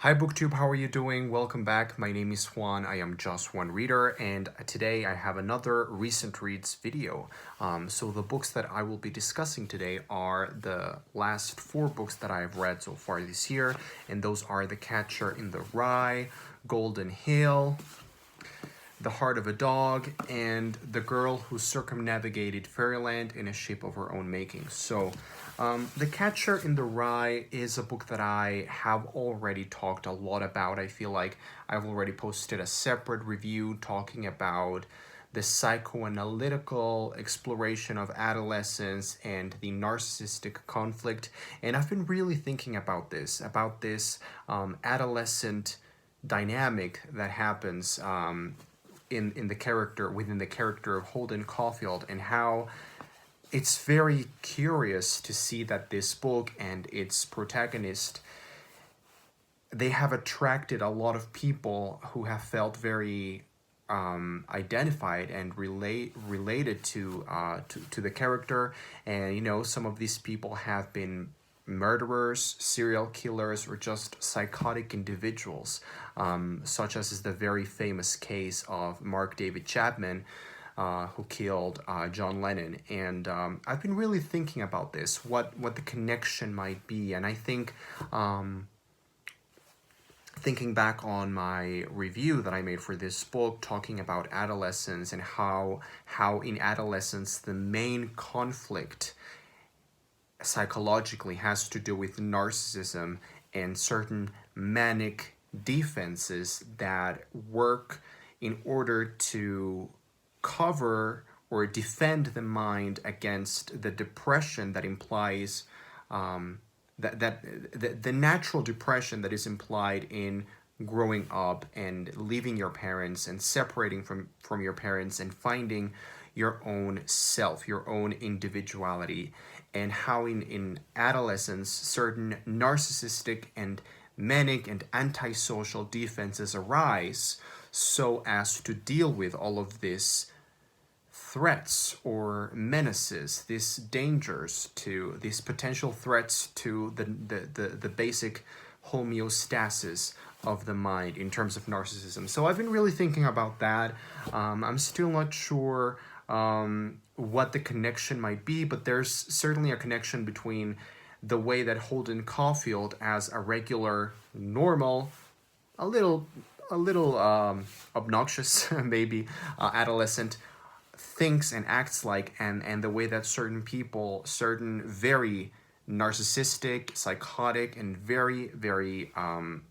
Hi BookTube, how are you doing? Welcome back. My name is Juan. I am just one reader, and today I have another recent reads video. So the books that I will be discussing today are the last 4 books that I have read so far this year, and those are The Catcher in the Rye, Golden Hill, The Heart of a Dog, and The Girl Who Circumnavigated Fairyland in a Shape of Her Own Making. So, The Catcher in the Rye is a book that I have already talked a lot about. I feel like I've already posted a separate review talking about the psychoanalytical exploration of adolescence and the narcissistic conflict. And I've been really thinking about this adolescent dynamic that happens in the character within the character of Holden Caulfield, and how it's very curious to see that this book and its protagonist, they have attracted a lot of people who have felt very identified and related to the character. And some of these people have been murderers, serial killers, or just psychotic individuals, such as is the very famous case of Mark David Chapman, who killed John Lennon. And I've been really thinking about this, what the connection might be. And I think thinking back on my review that I made for this book, talking about adolescence and how in adolescence the main conflict psychologically has to do with narcissism and certain manic defenses that work in order to cover or defend the mind against the depression that implies the natural depression that is implied in growing up and leaving your parents and separating from your parents and finding your own self, your own individuality, and how in adolescence certain narcissistic and manic and antisocial defenses arise so as to deal with all of these threats or menaces, these dangers, to these potential threats to the basic homeostasis of the mind in terms of narcissism. So I've been really thinking about that. I'm still not sure what the connection might be, but there's certainly a connection between the way that Holden Caulfield, as a regular, normal, a little obnoxious maybe adolescent, thinks and acts like, and the way that certain people, certain very narcissistic, psychotic, and very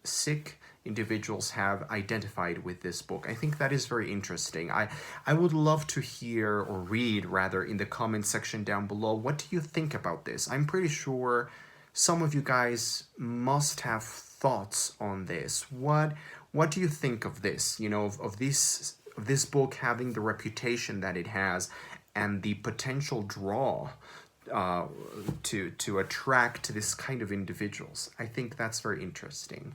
sick individuals have identified with this book. I think that is very interesting. I would love to hear, or read rather, in the comment section down below, what do you think about this? I'm pretty sure some of you guys must have thoughts on this. What do you think of this? Of this book having the reputation that it has, and the potential draw to attract this kind of individuals. I think that's very interesting.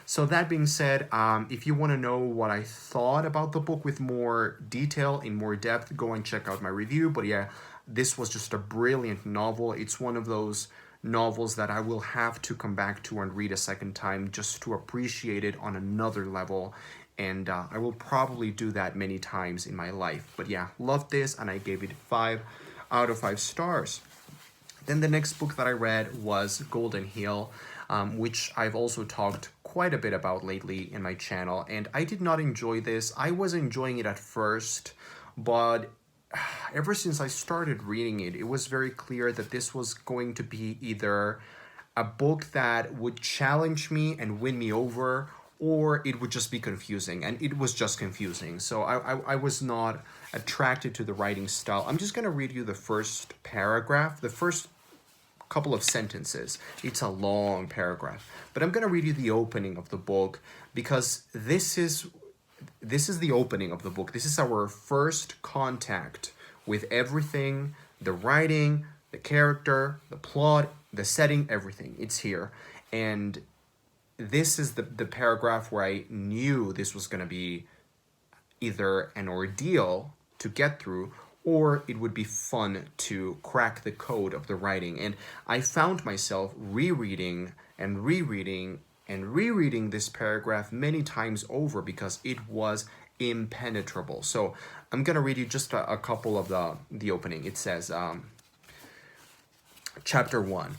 So that being said, if you want to know what I thought about the book with more detail, in more depth, go and check out my review. But yeah, this was just a brilliant novel. It's one of those novels that I will have to come back to and read a second time just to appreciate it on another level. And I will probably do that many times in my life. But yeah, loved this, and I gave it 5 out of 5 stars. Then the next book that I read was Golden Hill, which I've also talked quite a bit about lately in my channel. And I did not enjoy this. I was enjoying it at first, but ever since I started reading it, it was very clear that this was going to be either a book that would challenge me and win me over, or it would just be confusing, and it was just confusing. So I was not attracted to the writing style. I'm just going to read you the first paragraph, the first couple of sentences. It's a long paragraph, but I'm going to read you the opening of the book, because this is the opening of the book. This is our first contact with everything, the writing, the character, the plot, the setting, everything. It's here. And this is the paragraph where I knew this was going to be either an ordeal to get through, or it would be fun to crack the code of the writing. And I found myself rereading and rereading this paragraph many times over because it was impenetrable. So I'm gonna read you just a couple of the opening. It says, Chapter 1.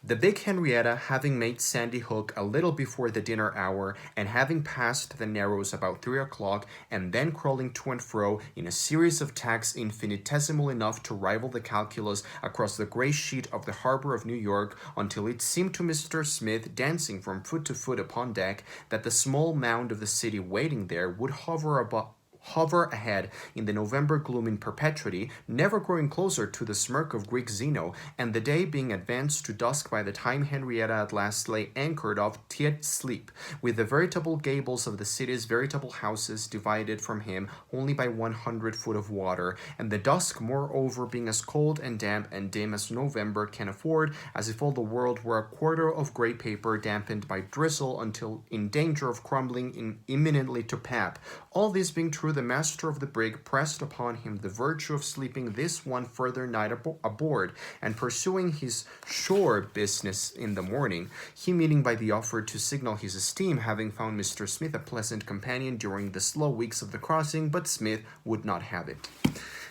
The big Henrietta, having made Sandy Hook a little before the dinner hour, and having passed the Narrows about 3 o'clock, and then crawling to and fro in a series of tacks infinitesimal enough to rival the calculus across the gray sheet of the harbor of New York, until it seemed to Mr. Smith, dancing from foot to foot upon deck, that the small mound of the city waiting there would hover ahead in the November gloom in perpetuity, never growing closer to the smirk of Greek Zeno, and the day being advanced to dusk by the time Henrietta at last lay anchored of tiet sleep, with the veritable gables of the city's veritable houses divided from him only by 100 foot of water, and the dusk moreover being as cold and damp and dim as November can afford, as if all the world were a quarter of grey paper dampened by drizzle until in danger of crumbling imminently to pap. All this being true, the master of the brig pressed upon him the virtue of sleeping this one further night aboard, and pursuing his shore business in the morning, he meaning by the offer to signal his esteem, having found Mr. Smith a pleasant companion during the slow weeks of the crossing, but Smith would not have it.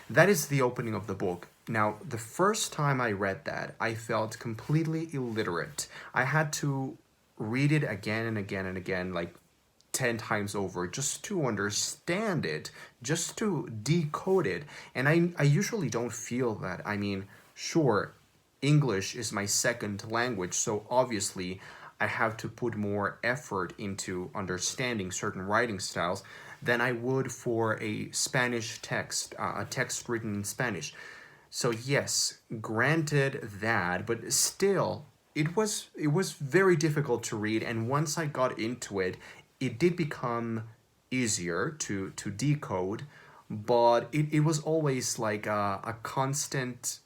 That is the opening of the book. Now, the first time I read that, I felt completely illiterate. I had to read it again and again and again, like 10 times over, just to understand it, just to decode it. And I usually don't feel that. I mean, sure, English is my second language, so obviously I have to put more effort into understanding certain writing styles than I would for a Spanish text, a text written in Spanish. So yes, granted that, but still, it was very difficult to read, and once I got into it, it did become easier to decode, but it was always like a constant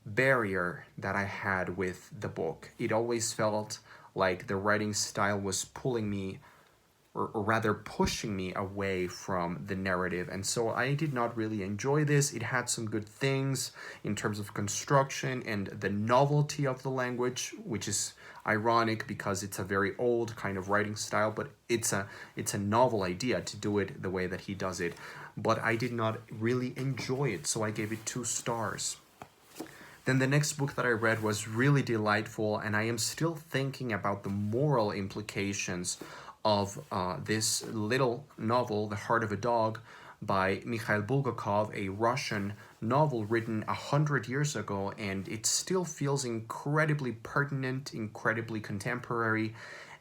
barrier that I had with the book. It always felt like the writing style was pulling me, or rather pushing me away from the narrative. And so I did not really enjoy this. It had some good things in terms of construction and the novelty of the language, which is ironic because it's a very old kind of writing style, but it's a novel idea to do it the way that he does it. But I did not really enjoy it, so I gave it 2 stars. Then the next book that I read was really delightful, and I am still thinking about the moral implications of this little novel, The Heart of a Dog, by Mikhail Bulgakov, a Russian novel written 100 years ago, and it still feels incredibly pertinent, incredibly contemporary,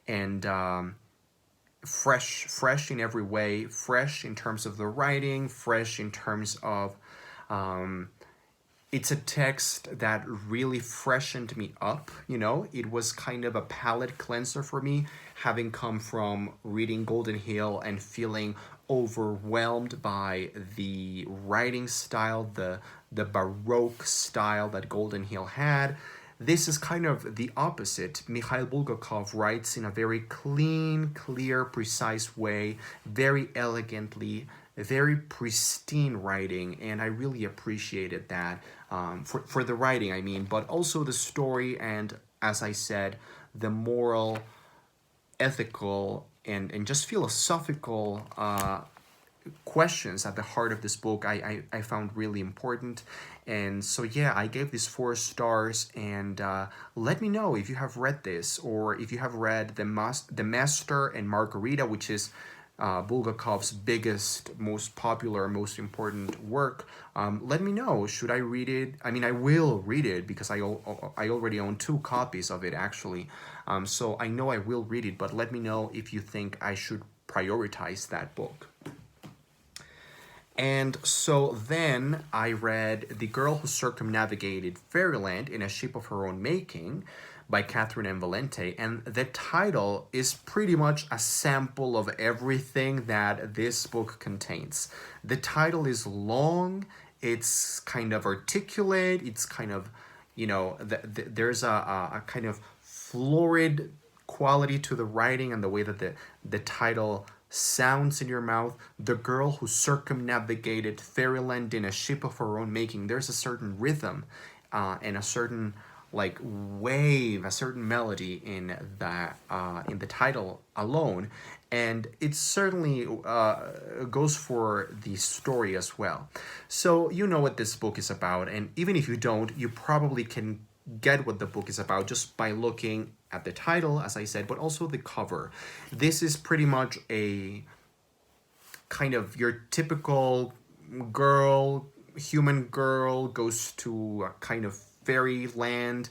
and fresh in every way, fresh in terms of the writing, fresh in terms of it's a text that really freshened me up. It was kind of a palate cleanser for me, having come from reading Golden Hill and feeling overwhelmed by the writing style, the Baroque style that Golden Hill had. This is kind of the opposite. Mikhail Bulgakov writes in a very clean, clear, precise way, very elegantly, very pristine writing, and I really appreciated that for the writing, I mean, but also the story and, as I said, the moral, ethical, and just philosophical questions at the heart of this book I found really important. And so yeah, I gave this 4 stars, and let me know if you have read this, or if you have read The Master and Margarita, which is Bulgakov's biggest, most popular, most important work. Let me know. Should I read it? I mean, I will read it because I already own 2 copies of it, actually. So I know I will read it, but let me know if you think I should prioritize that book. And so then I read The Girl Who Circumnavigated Fairyland in a Ship of Her Own Making by Catherine M. Valente, and the title is pretty much a sample of everything that this book contains. The title is long, it's kind of articulate, it's kind of, there's a kind of florid quality to the writing and the way that the title sounds in your mouth. The Girl Who Circumnavigated Fairyland in a Ship of Her Own Making. There's a certain rhythm and a certain like wave a certain melody in the title alone, and it certainly goes for the story as well. So you know what this book is about, and even if you don't, you probably can get what the book is about just by looking at the title, as I said, but also the cover. This is pretty much a kind of your typical girl, human girl goes to a kind of fairyland,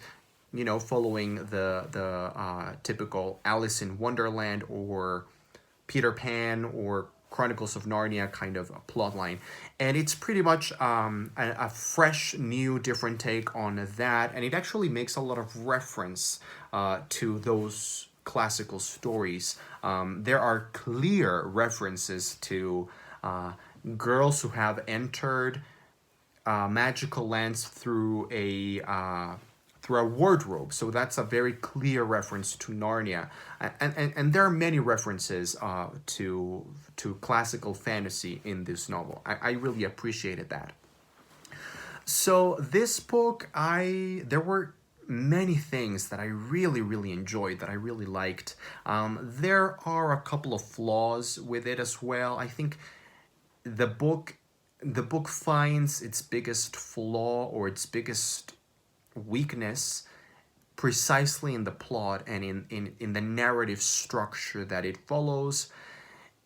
following the typical Alice in Wonderland or Peter Pan or Chronicles of Narnia kind of a plot line. And it's pretty much a fresh, new, different take on that. And it actually makes a lot of reference to those classical stories. There are clear references to girls who have entered magical lands through a wardrobe. So that's a very clear reference to Narnia, and there are many references to classical fantasy in this novel. I really appreciated that. So this book, there were many things that I really, really enjoyed, that I really liked. There are a couple of flaws with it as well. I think the book the book finds its biggest flaw or its biggest weakness precisely in the plot and in the narrative structure that it follows.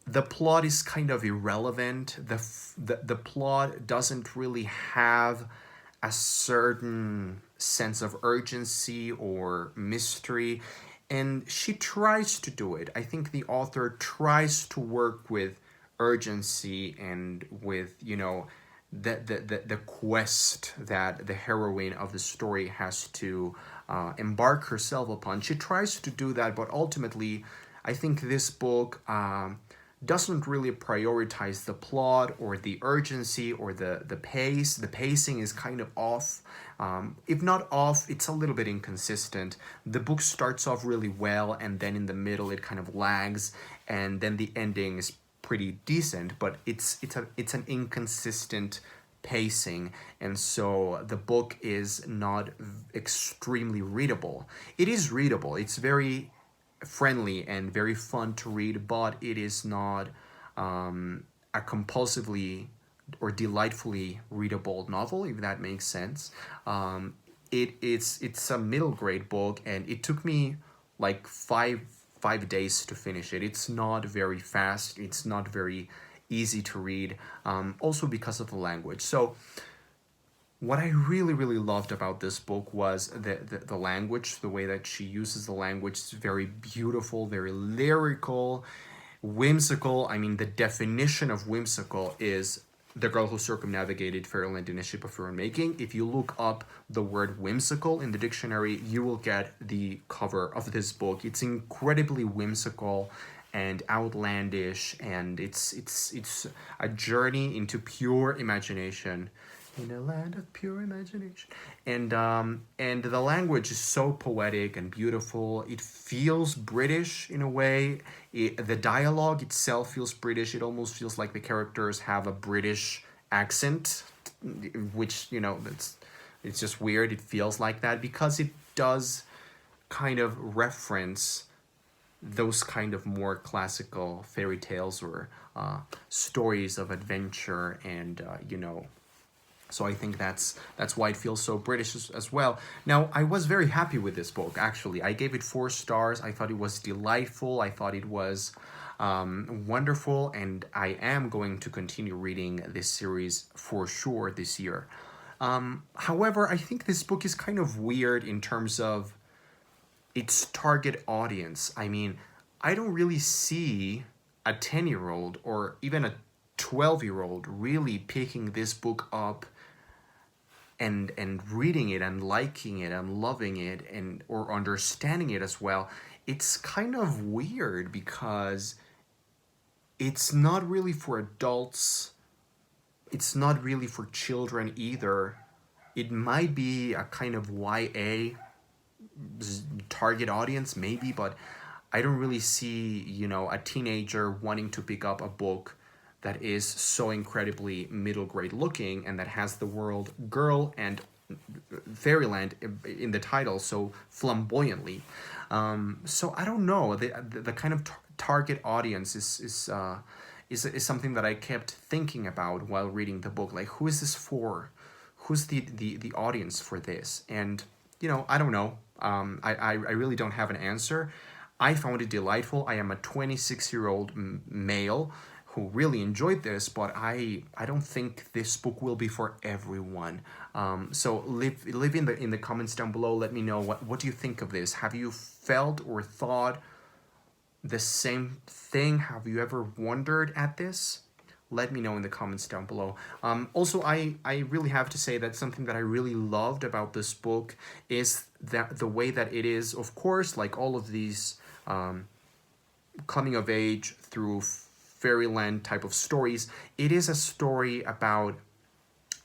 The plot is kind of irrelevant. The plot doesn't really have a certain sense of urgency or mystery, and she tries to do it. I think the author tries to work with urgency and with, the quest that the heroine of the story has to embark herself upon. She tries to do that, but ultimately I think this book doesn't really prioritize the plot or the urgency or the pace. The pacing is kind of off. If not off, it's a little bit inconsistent. The book starts off really well, and then in the middle it kind of lags, and then the ending is pretty decent, but it's an inconsistent pacing, and so the book is not extremely readable. It is readable. It's very friendly and very fun to read, but it is not a compulsively or delightfully readable novel, if that makes sense. It's a middle grade book, and it took me like five days to finish it. It's not very fast. It's not very easy to read, also because of the language. So what I really, really loved about this book was the language, the way that she uses the language is very beautiful, very lyrical, whimsical. I mean, the definition of whimsical is the girl who circumnavigated fairyland in a ship of her own making. If you look up the word whimsical in the dictionary, you will get the cover of this book. It's incredibly whimsical and outlandish, and it's a journey into pure imagination, in a land of pure imagination. And the language is so poetic and beautiful. It feels British in a way. The dialogue itself feels British. It almost feels like the characters have a British accent, which, it's just weird. It feels like that because it does kind of reference those kind of more classical fairy tales or stories of adventure, and so I think that's why it feels so British as well. Now, I was very happy with this book, actually. I gave it 4 stars. I thought it was delightful. I thought it was wonderful, and I am going to continue reading this series for sure this year. However, I think this book is kind of weird in terms of its target audience. I mean, I don't really see a 10-year-old or even a 12-year-old really picking this book up and reading it and liking it and loving it and or understanding it as well. It's kind of weird because it's not really for adults. It's not really for children either. It might be a kind of YA target audience maybe, but I don't really see, a teenager wanting to pick up a book that is so incredibly middle grade looking and that has the word girl and Fairyland in the title so flamboyantly. So I don't know. The kind of target audience is something that I kept thinking about while reading the book. Like, who is this for? Who's the audience for this? And I don't know. I really don't have an answer. I found it delightful. I am a 26-year-old male who really enjoyed this, but I don't think this book will be for everyone. So leave in the comments down below. Let me know what do you think of this. Have you felt or thought the same thing? Have you ever wondered at this? Let me know in the comments down below. Also, I really have to say that something that I really loved about this book is that the way that it is, of course, like all of these coming of age through fairyland type of stories, it is a story about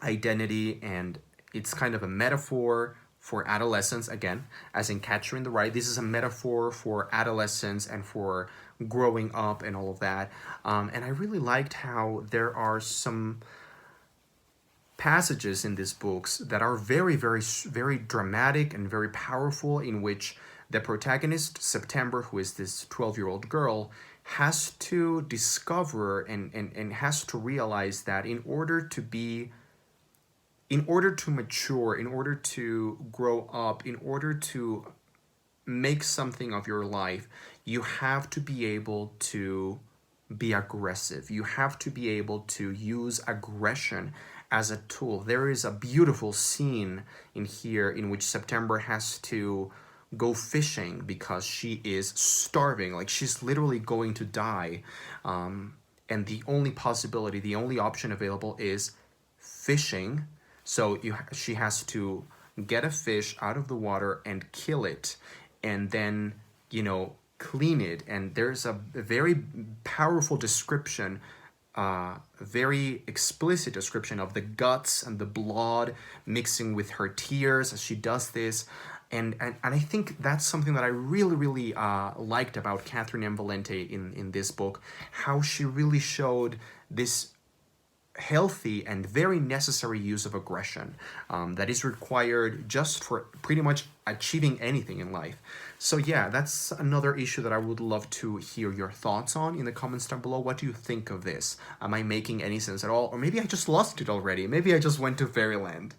identity, and it's kind of a metaphor for adolescence, again, as in Catcher in the Rye. This is a metaphor for adolescence and for growing up and all of that. And I really liked how there are some passages in these books that are very, very, very dramatic and very powerful, in which the protagonist, September, who is this 12-year-old girl, has to discover and has to realize that in order to mature, in order to grow up, in order to make something of your life, you have to be able to be aggressive. You have to be able to use aggression as a tool. There is a beautiful scene in here in which September has to go fishing because she is starving. Like, she's literally going to die. And the only possibility, the only option available is fishing. So she has to get a fish out of the water and kill it, and then, clean it. And there's a very powerful description, very explicit description of the guts and the blood mixing with her tears as she does this. And I think that's something that I really, really liked about Catherynne M. Valente in this book, how she really showed this healthy and very necessary use of aggression that is required just for pretty much achieving anything in life. So yeah, that's another issue that I would love to hear your thoughts on in the comments down below. What do you think of this? Am I making any sense at all? Or maybe I just lost it already. Maybe I just went to fairyland.